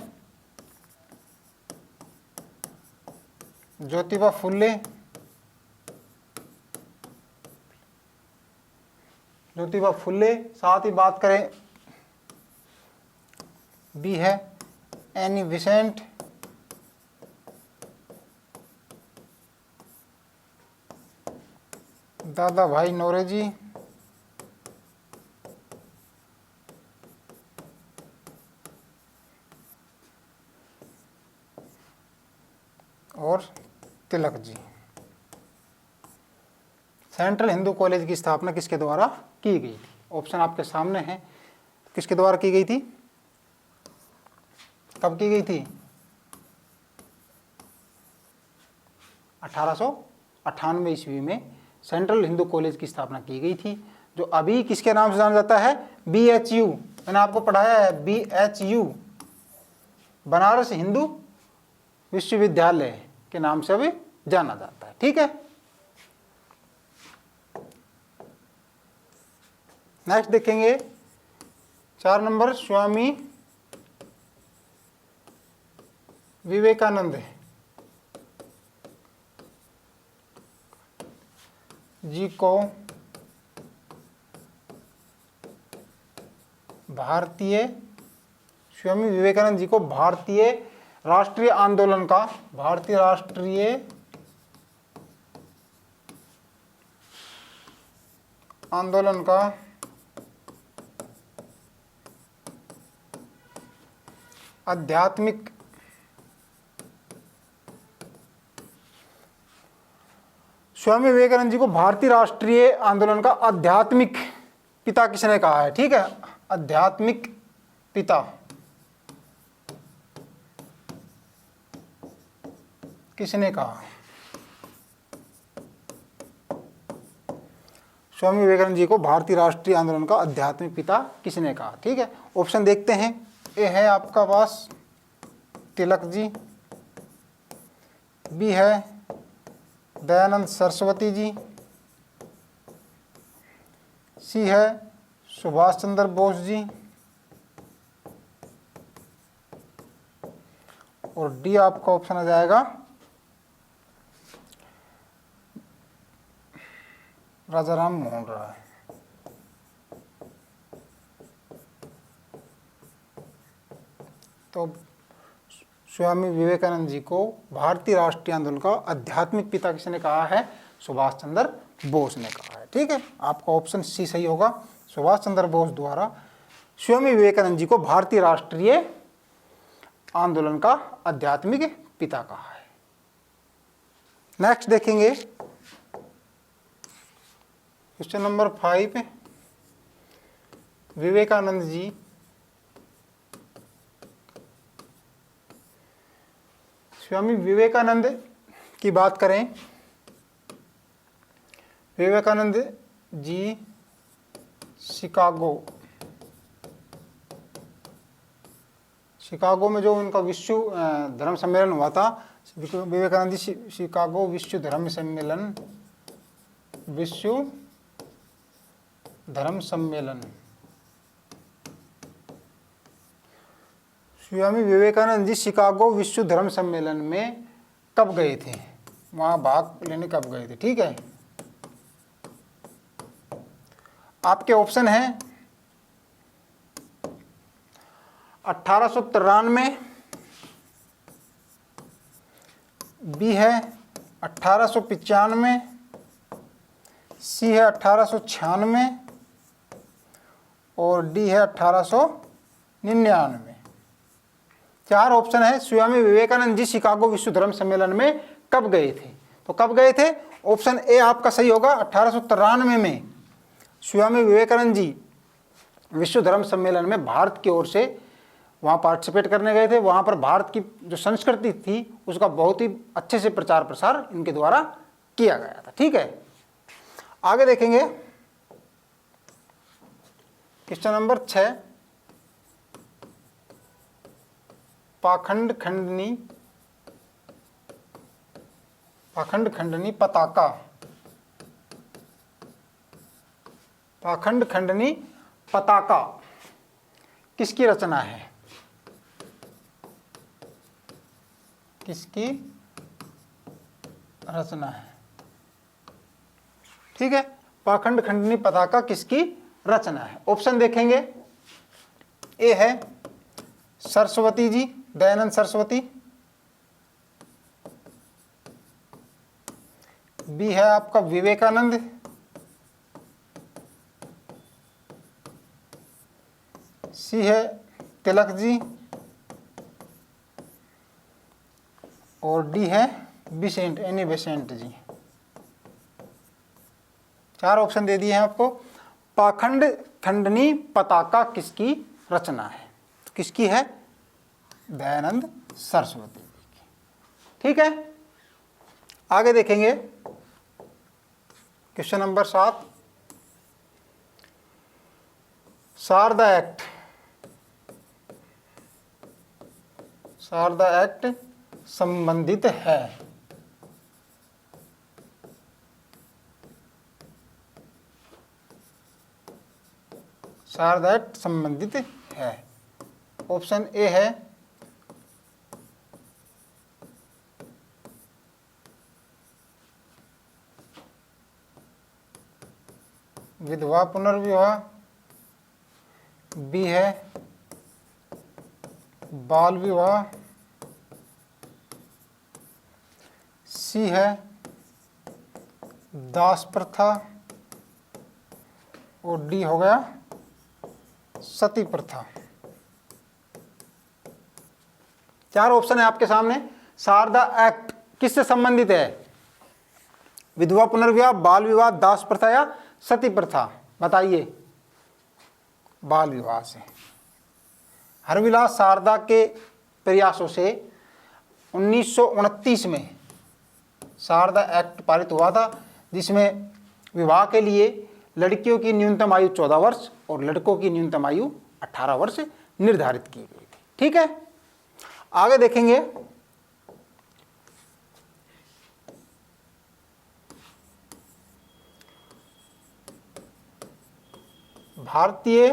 [SPEAKER 1] ज्योतिबा फुले, ज्योतिबा फुले, साथ ही बात करें बी है एनी बेसेंट, दादा भाई नौरोजी, और तिलक जी। सेंट्रल हिंदू कॉलेज की स्थापना किसके द्वारा की गई थी? ऑप्शन आपके सामने है। किसके द्वारा की गई थी? कब की गई थी? 1898 ईस्वी में सेंट्रल हिंदू कॉलेज की स्थापना की गई थी, जो अभी किसके नाम से जाना जाता है? BHU। मैंने आपको पढ़ाया है BHU, बनारस हिंदू विश्वविद्यालय के नाम से अभी जाना जाता है। ठीक है, नेक्स्ट देखेंगे 4 नंबर, स्वामी विवेकानंद जी को भारतीय, स्वामी विवेकानंद जी को भारतीय राष्ट्रीय आंदोलन का, भारतीय राष्ट्रीय आंदोलन का आध्यात्मिक स्वामी विवेकानंद जी को भारतीय राष्ट्रीय आंदोलन का आध्यात्मिक पिता किसने कहा है? ठीक है, आध्यात्मिक पिता किसने कहा? स्वामी विवेकानंद जी को भारतीय राष्ट्रीय आंदोलन का आध्यात्मिक पिता किसने कहा? ठीक है, ऑप्शन देखते हैं। ए है आपका पास तिलक जी, बी है दयानंद सरस्वती जी, सी है सुभाष चंद्र बोस जी, और डी आपका ऑप्शन आ जाएगा राजा राम मोहन राय। तो स्वामी विवेकानंद जी को भारतीय राष्ट्रीय आंदोलन का आध्यात्मिक पिता किसने कहा है? सुभाष चंद्र बोस ने कहा है। ठीक है, आपका ऑप्शन सी सही होगा। सुभाष चंद्र बोस द्वारा स्वामी विवेकानंद जी को भारतीय राष्ट्रीय आंदोलन का आध्यात्मिक पिता कहा है। नेक्स्ट देखेंगे क्वेश्चन नंबर 5, विवेकानंद जी स्वामी विवेकानंद की बात करें, विवेकानंद जी शिकागो में जो उनका विश्व धर्म सम्मेलन हुआ था, विवेकानंद जी शिकागो विश्व धर्म सम्मेलन, स्वामी विवेकानंद जी शिकागो विश्व धर्म सम्मेलन में कब गए थे? वहां भाग लेने कब गए थे। ठीक है, आपके ऑप्शन है 1893, बी है 1895, सी है 1896 और डी है 1899। चार ऑप्शन है। स्वामी विवेकानंद जी शिकागो विश्व धर्म सम्मेलन में कब गए थे? तो कब गए थे? ऑप्शन ए आपका सही होगा, 1893 में स्वामी विवेकानंद जी विश्व धर्म सम्मेलन में भारत की ओर से वहाँ पार्टिसिपेट करने गए थे। वहाँ पर भारत की जो संस्कृति थी उसका बहुत ही अच्छे से प्रचार प्रसार इनके द्वारा किया गया था। ठीक है, आगे देखेंगे क्वेश्चन नंबर 6, पाखंड खंडनी पताका। पाखंड खंडनी पताका किसकी रचना है? किसकी रचना है? ठीक है, पाखंड खंडनी पताका किसकी रचना है? ऑप्शन देखेंगे। ए है सरस्वती जी, दयानंद सरस्वती। बी है आपका विवेकानंद। सी है तिलक जी और डी है बिसेंट, एनी बेसेंट जी। चार ऑप्शन दे दिए हैं आपको। पाखंड खंडनी पताका किसकी रचना है? तो किसकी है? दयानंद सरस्वती जी की। ठीक है, आगे देखेंगे question number 7, Sharda act. Sharda act संबंधित है। शारदा एक्ट संबंधित है। ऑप्शन ए है विधवा पुनर्विवाह, बी है बाल विवाह, सी है दास प्रथा और डी हो गया सती प्रथा। चार ऑप्शन है आपके सामने। शारदा एक्ट किससे संबंधित है? विधवा पुनर्विवाह, बाल विवाह, दास प्रथा या सती प्रथा? बताइए। बाल विवाह से। हरविलास शारदा के प्रयासों से 1929 में शारदा एक्ट पारित हुआ था, जिसमें विवाह के लिए लड़कियों की न्यूनतम आयु 14 वर्ष और लड़कों की न्यूनतम आयु 18 वर्ष निर्धारित की गई थी। ठीक है, आगे देखेंगे भारतीय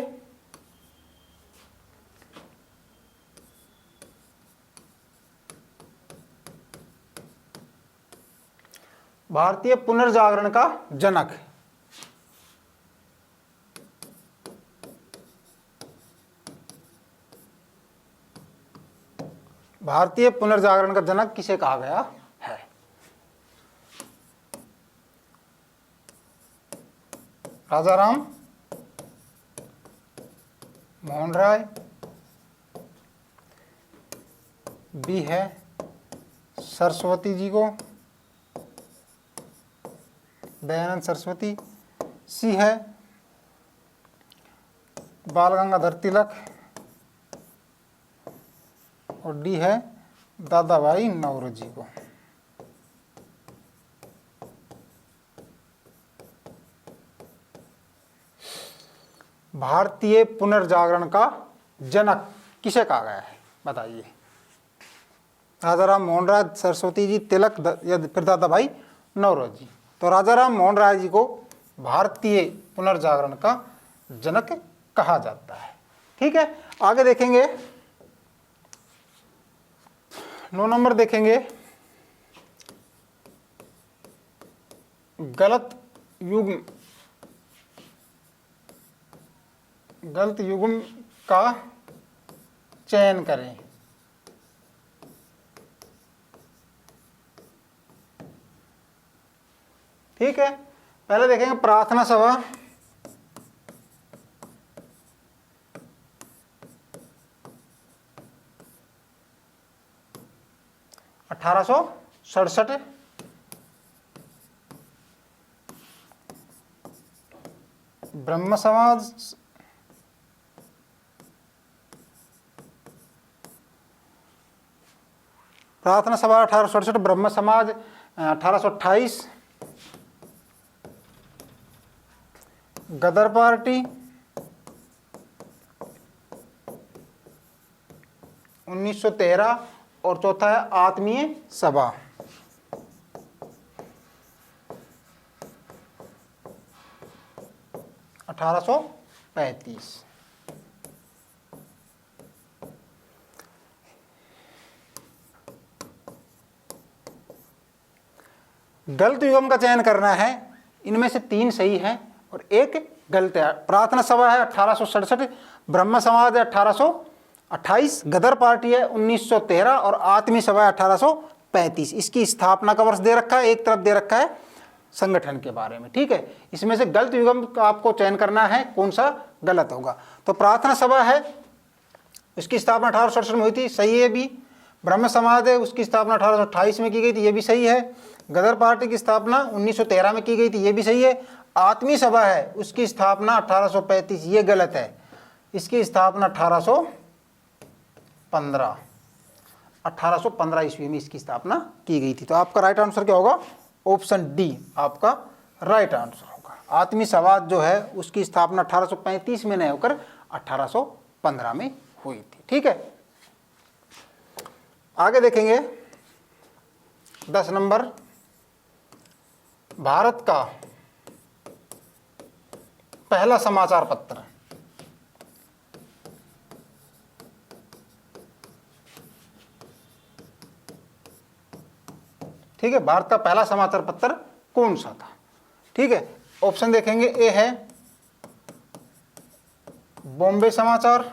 [SPEAKER 1] पुनर्जागरण का जनक। भारतीय पुनर्जागरण का जनक किसे कहा गया है? राजाराम मोहन राय, बी है सरस्वती जी को, दयानंद सरस्वती, सी है बाल गंगाधर तिलक और डी है दादा भाई नौरोजी को। भारतीय पुनर्जागरण का जनक किसे कहा गया है? बताइए। राजाराम मोहन राय, सरस्वती जी, तिलक या फिर दादा भाई नौरोजी? तो राजाराम मोहन राय जी को भारतीय पुनर्जागरण का जनक कहा जाता है। ठीक है, आगे देखेंगे 9 नंबर देखेंगे। गलत युग्म का चयन करें। ठीक है, पहले देखेंगे प्रार्थना सभा। (1867) ब्रह्म समाज प्रार्थना सभा 1867, ब्रह्म समाज 1828, गदर पार्टी 1913 और चौथा है आत्मीय सभा। (1835) गलत युग्म का चयन करना है, इनमें से 3 सही है और एक गलत है। प्रार्थना सभा है 1867, ब्रह्म समाज है 1828, गदर पार्टी है 1913 और आत्मीय सभा है 1835। इसकी स्थापना का वर्ष दे रखा है, एक तरफ दे रखा है संगठन के बारे में। ठीक है, इसमें से गलत युग्म का आपको चयन करना है, कौन सा गलत होगा। तो प्रार्थना सभा है, उसकी स्थापना 1867 में हुई थी, सही है भी। ब्रह्म समाज है, उसकी स्थापना 1828 में की गई थी, ये भी सही है। गदर पार्टी की स्थापना 1913 में की गई थी, ये भी सही है। आत्मीय सभा है, उसकी स्थापना 1835, ये गलत है। इसकी स्थापना 1815 ईस्वी में इसकी स्थापना की गई थी। तो आपका राइट आंसर क्या होगा? ऑप्शन डी आपका राइट आंसर होगा। आत्मीय सभा जो है उसकी स्थापना 1835 में नहीं होकर 1815 में हुई थी। ठीक है, आगे देखेंगे 10 नंबर, भारत का पहला समाचार पत्र। ठीक है, भारत का पहला समाचार पत्र कौन सा था? ठीक है, ऑप्शन देखेंगे, ए है बॉम्बे समाचार,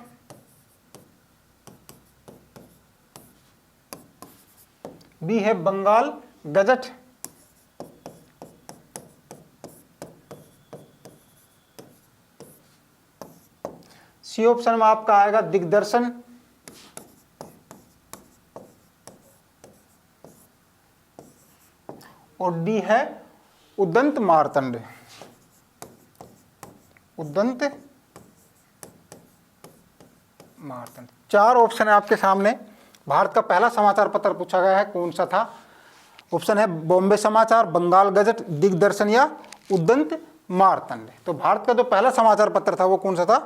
[SPEAKER 1] बी है बंगाल गजट, सी ऑप्शन में आपका आएगा दिग्दर्शन, और डी है उदंत मार्तंड। उदंत मार्तंड, 4 ऑप्शन है आपके सामने। भारत का पहला समाचार पत्र पूछा गया है, कौन सा था? ऑप्शन है बॉम्बे समाचार, बंगाल गजट, दिग्दर्शन या उदंत मार्तंड। तो भारत का जो पहला समाचार पत्र था वो कौन सा था?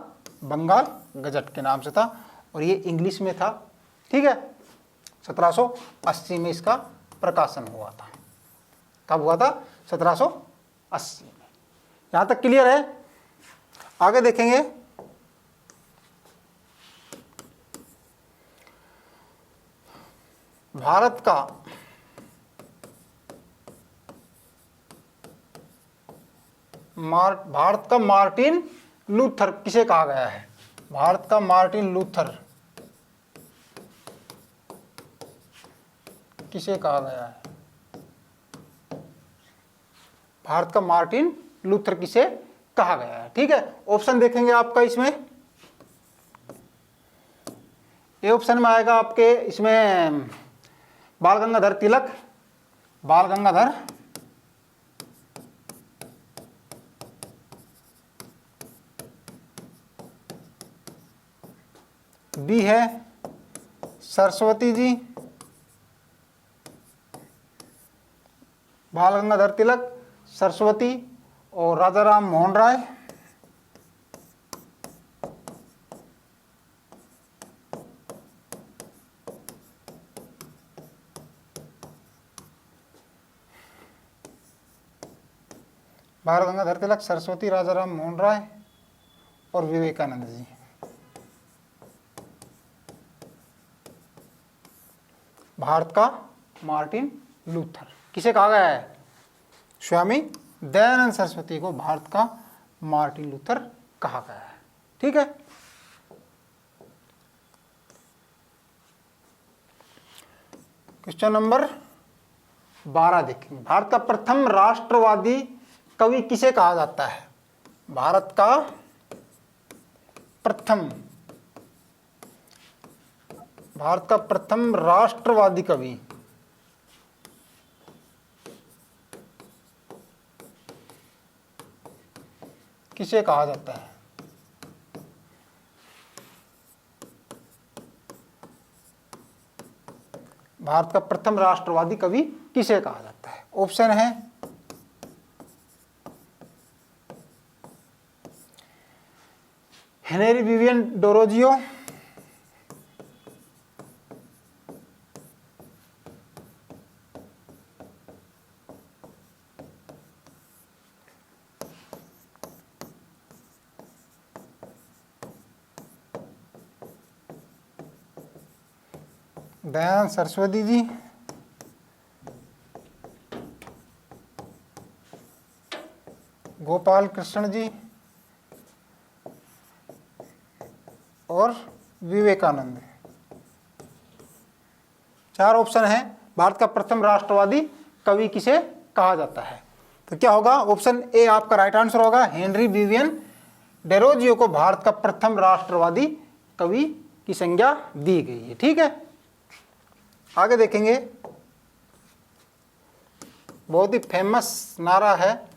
[SPEAKER 1] बंगाल गजट के नाम से था और ये इंग्लिश में था। ठीक है, 1780 में इसका प्रकाशन हुआ था। कब हुआ था? 1780 में। यहां तक क्लियर है? आगे देखेंगे, भारत का मार्टिन लूथर किसे कहा गया है? भारत का मार्टिन लूथर किसे कहा गया है? भारत का मार्टिन लूथर किसे कहा गया है? ठीक है, ऑप्शन देखेंगे आपका इसमें। ए ऑप्शन में आएगा आपके इसमें बाल गंगाधर तिलक, बाल गंगाधर बी है सरस्वती जी, बाल गंगाधर तिलक, सरस्वती और राजा राम मोहन राय। बाल गंगाधर तिलक, सरस्वती, राजा राम मोहन राय और विवेकानंद जी। भारत का मार्टिन लूथर किसे कहा गया है? स्वामी दयानंद सरस्वती को भारत का मार्टिन लूथर कहा गया है। ठीक है, क्वेश्चन नंबर 12 देखेंगे। भारत का प्रथम राष्ट्रवादी कवि किसे कहा जाता है? भारत का प्रथम राष्ट्रवादी कवि किसे कहा जाता है? भारत का प्रथम राष्ट्रवादी कवि किसे कहा जाता है? ऑप्शन है हेनरी विवियन डोरोजियो, दयानंद सरस्वती जी, गोपाल कृष्ण जी और विवेकानंद। 4 ऑप्शन है। भारत का प्रथम राष्ट्रवादी कवि किसे कहा जाता है? तो क्या होगा? ऑप्शन ए आपका राइट आंसर होगा। हेनरी विवियन डेरोजियो को भारत का प्रथम राष्ट्रवादी कवि की संज्ञा दी गई है। ठीक है, आगे देखेंगे। बहुत ही फेमस नारा है,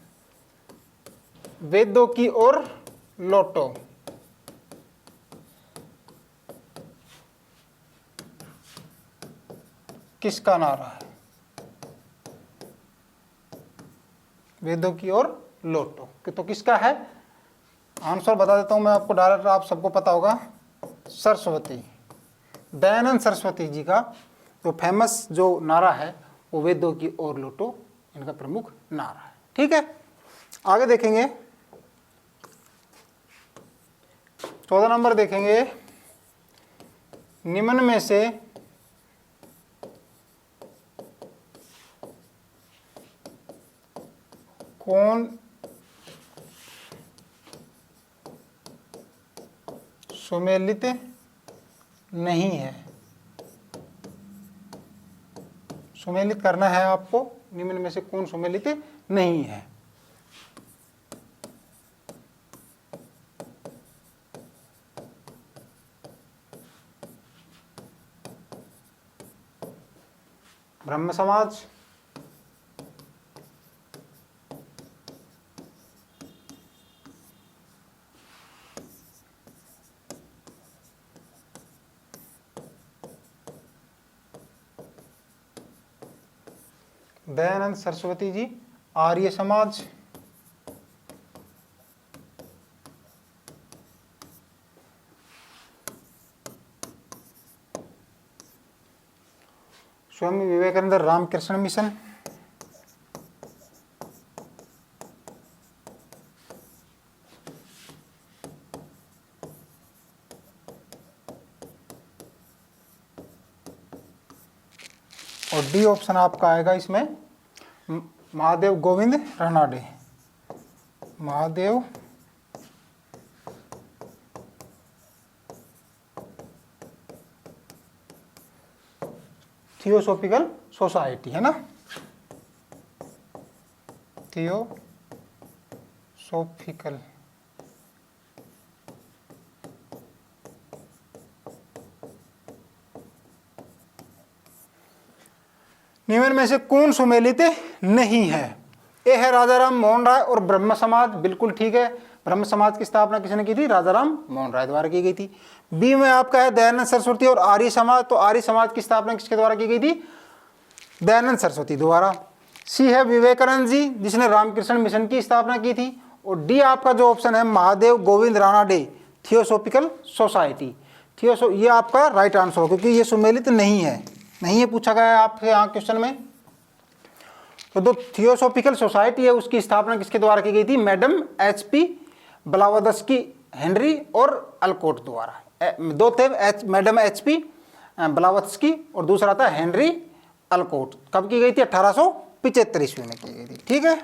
[SPEAKER 1] वेदों की ओर लौटो। किसका नारा है? वेदों की ओर लौटो, तो किसका है? आंसर बता देता हूं मैं आपको डायरेक्ट, आप सबको पता होगा। सरस्वती, दयानंद सरस्वती जी का जो फेमस जो नारा है वो वेदों की ओर लौटो इनका प्रमुख नारा है। ठीक है, आगे देखेंगे। 14 नंबर देखेंगे। निम्न में से कौन सुमेलित नहीं है? सुमेलित करना है आपको। निम्न में से कौन सुमेलित नहीं है? ब्रह्म समाज, दयानंद सरस्वती जी, आर्य समाज, स्वामी विवेकानंद रामकृष्ण मिशन, और डी ऑप्शन आपका आएगा इसमें महादेव गोविंद रानाडे। महादेव थियोसॉफिकल सोसाइटी है ना, थियोसॉफिकल निम्न में से कौन सुमेलित नहीं है? ए है राजाराम मोहन राय और ब्रह्म समाज, बिल्कुल ठीक है। ब्रह्म समाज की स्थापना किसने की थी? राजाराम मोहन राय द्वारा की गई थी। बी में आपका है दयानंद सरस्वती और आर्य समाज, तो आर्य समाज की स्थापना किसके द्वारा की गई थी? दयानंद सरस्वती द्वारा। सी है विवेकानंद जी जिसने रामकृष्ण मिशन की स्थापना की थी। और डी आपका जो ऑप्शन है महादेव गोविंद रानाडे, थियोसॉफिकल सोसाइटी। ये आपका राइट आंसर हो, क्योंकि ये सुमेलित नहीं है पूछा गया है आपके यहाँ क्वेश्चन में। तो जो थियोसॉफिकल सोसाइटी है उसकी स्थापना किसके द्वारा की गई थी? Madam HP. ब्लावत्स्की, हेनरी और अल्कोट द्वारा। दो थे, मैडम एच.पी. ब्लावत्स्की और दूसरा था हेनरी अल्कोट। कब की गई थी? 1875 ईस्वी में की गई थी। ठीक है,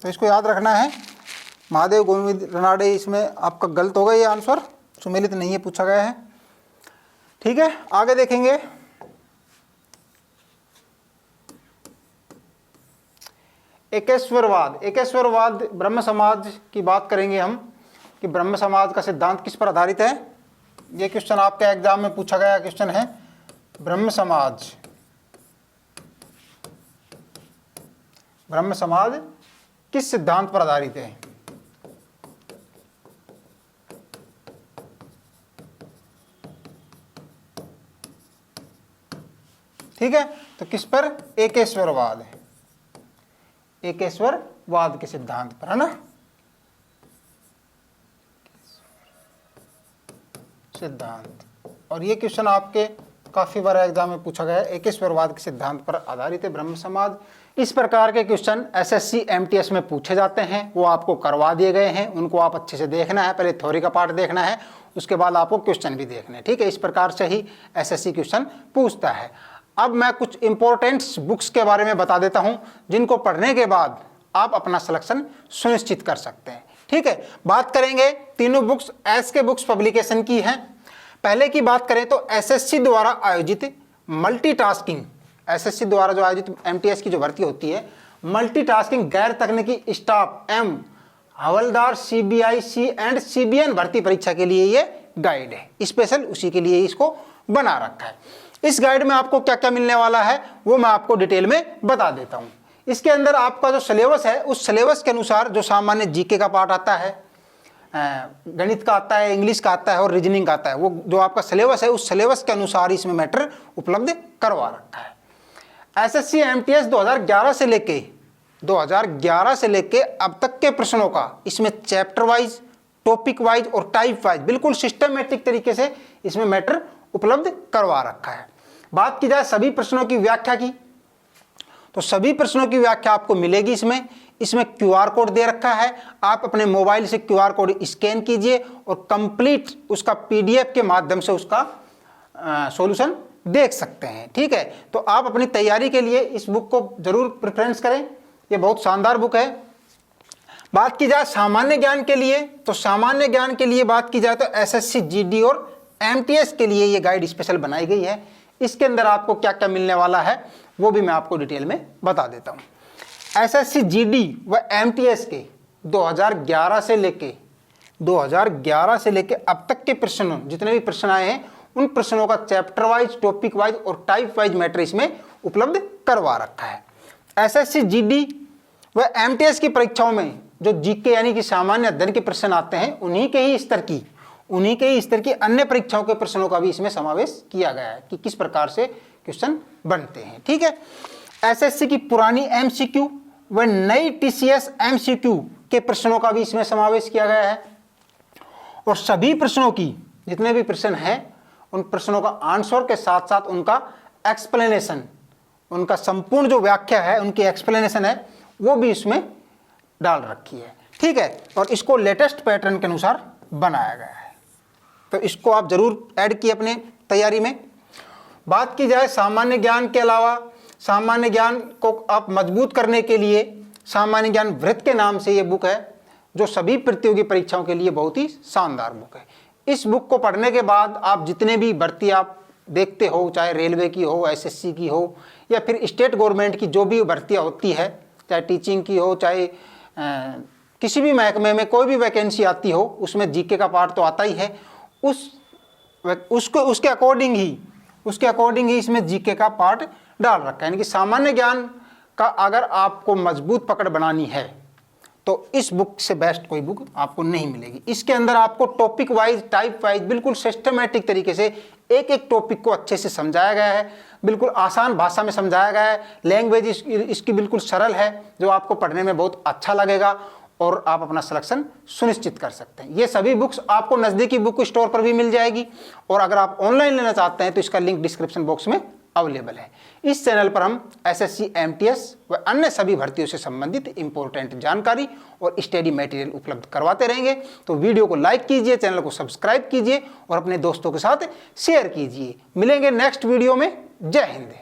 [SPEAKER 1] तो इसको याद रखना है। महादेव गोविंद रनाडे, इसमें आपका गलत होगा ये आंसर, सुमेलित नहीं है पूछा गया है। ठीक है, आगे देखेंगे। एकेश्वरवाद। एकेश्वरवाद ब्रह्म समाज की बात करेंगे हम कि ब्रह्म समाज का सिद्धांत किस पर आधारित है। ये क्वेश्चन आपके एग्जाम में पूछा गया क्वेश्चन है। ब्रह्म समाज, ब्रह्म समाज किस सिद्धांत पर आधारित है। ठीक है, तो किस पर, एकेश्वरवाद है, एकेश्वरवाद के सिद्धांत पर, है ना, सिद्धांत। और ये क्वेश्चन आपके काफी बार एग्जाम में पूछा गया है, एकेश्वरवाद के सिद्धांत पर आधारित है ब्रह्म समाज। इस प्रकार के क्वेश्चन एसएससी एमटीएस में पूछे जाते हैं, वो आपको करवा दिए गए हैं, उनको आप अच्छे से देखना है। पहले थ्योरी का पार्ट देखना है, उसके बाद आपको क्वेश्चन भी देखने हैं। ठीक है, इस प्रकार से ही एसएससी क्वेश्चन पूछता है। अब मैं कुछ इंपॉर्टेंट बुक्स के बारे में बता देता हूं, जिनको पढ़ने के बाद आप अपना सिलेक्शन सुनिश्चित कर सकते हैं। ठीक है, बात करेंगे तीनों बुक्स एसके बुक्स पब्लिकेशन की हैं। पहले की बात करें तो एसएससी द्वारा आयोजित मल्टीटास्किंग, एसएससी द्वारा जो आयोजित एमटीएस की जो भर्ती होती है, मल्टीटास्किंग गैर तकनीकी स्टाफ एम हवलदार सीबीआईसी एंड सीबीएन भर्ती परीक्षा के लिए ये गाइड है, स्पेशल उसी के लिए इसको बना रखा है। इस गाइड में आपको क्या क्या मिलने वाला है वो मैं आपको डिटेल में बता देता हूं। इसके अंदर आपका जो सिलेबस है, उस सिलेबस के अनुसार जो सामान्य जीके का पार्ट आता है, गणित का आता है, इंग्लिश का आता है और रीजनिंग का आता है, वो जो आपका सिलेबस है उस सिलेबस के अनुसार इसमें मैटर उपलब्ध करवा रखा है। एसएससी एमटीएस 2011 से लेके अब तक के प्रश्नों का इसमें चैप्टर वाइज, टॉपिक वाइज और टाइप वाइज बिल्कुल सिस्टमेटिक तरीके से इसमें मैटर उपलब्ध करवा रखा है। बात की जाए सभी प्रश्नों की व्याख्या की, तो सभी प्रश्नों की व्याख्या आपको मिलेगी इसमें क्यूआर कोड दे रखा है। आप अपने मोबाइल से क्यूआर कोड स्कैन कीजिए और कंप्लीट उसका पीडीएफ के माध्यम से उसका सॉल्यूशन देख सकते हैं। ठीक है, तो आप अपनी तैयारी के लिए इस बुक को जरूर प्रेफरेंस करें, ये बहुत शानदार बुक है। बात की जाए सामान्य ज्ञान के लिए, तो सामान्य ज्ञान के लिए बात की जाए तो एसएससी जीडी और एमटीएस के लिए ये गाइड स्पेशल बनाई गई है। इसके अंदर आपको क्या क्या मिलने वाला है वो भी मैं आपको डिटेल में बता देता हूं। एसएससी जीडी व एमटीएस के 2011 से लेके अब तक के प्रश्नों, जितने भी प्रश्न आए हैं उन प्रश्नों का चैप्टर वाइज, टॉपिक वाइज और टाइप वाइज मैटर इसमें उपलब्ध करवा रखा है। एसएससी जीडी व एमटीएस की परीक्षाओं में जो जीके यानी कि सामान्य अध्ययन के प्रश्न आते हैं, उन्हीं के ही स्तर की अन्य परीक्षाओं के प्रश्नों का भी इसमें समावेश किया गया है कि किस प्रकार से क्वेश्चन बनते हैं। ठीक है, एसएससी की पुरानी एमसीक्यू व नई टीसीएस एमसीक्यू के प्रश्नों का भी इसमें समावेश किया गया है। और सभी प्रश्नों की, जितने भी प्रश्न हैं उन प्रश्नों का आंसर के साथ साथ उनका एक्सप्लेनेशन, उनका संपूर्ण जो व्याख्या है, उनकी एक्सप्लेनेशन है, वो भी इसमें डाल रखी है। ठीक है, और इसको लेटेस्ट पैटर्न के अनुसार बनाया गया है, तो इसको आप जरूर ऐड किए अपने तैयारी में। बात की जाए सामान्य ज्ञान के अलावा, सामान्य ज्ञान को आप मजबूत करने के लिए सामान्य ज्ञान वृत्त के नाम से ये बुक है, जो सभी प्रतियोगी परीक्षाओं के लिए बहुत ही शानदार बुक है। इस बुक को पढ़ने के बाद आप जितने भी भर्ती आप देखते हो, चाहे रेलवे की हो, एसएससी की हो या फिर स्टेट गवर्नमेंट की जो भी भर्तियाँ होती है, चाहे टीचिंग की हो, चाहे किसी भी महकमे में कोई भी वैकेंसी आती हो, उसमें जीके का पार्ट तो आता ही है, उसके अकॉर्डिंग ही इसमें जीके का पार्ट डाल रखा है। यानी कि सामान्य ज्ञान का अगर आपको मजबूत पकड़ बनानी है तो इस बुक से बेस्ट कोई बुक आपको नहीं मिलेगी। इसके अंदर आपको टॉपिक वाइज, टाइप वाइज बिल्कुल सिस्टमेटिक तरीके से एक एक टॉपिक को अच्छे से समझाया गया है, बिल्कुल आसान भाषा में समझाया गया है। लैंग्वेज इसकी बिल्कुल सरल है, जो आपको पढ़ने में बहुत अच्छा लगेगा और आप अपना सिलेक्शन सुनिश्चित कर सकते हैं। ये सभी बुक्स आपको नज़दीकी बुक स्टोर पर भी मिल जाएगी, और अगर आप ऑनलाइन लेना चाहते हैं तो इसका लिंक डिस्क्रिप्शन बॉक्स में अवेलेबल है। इस चैनल पर हम एसएससी, एमटीएस व अन्य सभी भर्तियों से संबंधित इंपॉर्टेंट जानकारी और स्टडी मटेरियल उपलब्ध करवाते रहेंगे। तो वीडियो को लाइक कीजिए, चैनल को सब्सक्राइब कीजिए और अपने दोस्तों के साथ शेयर कीजिए। मिलेंगे नेक्स्ट वीडियो में। जय हिंद।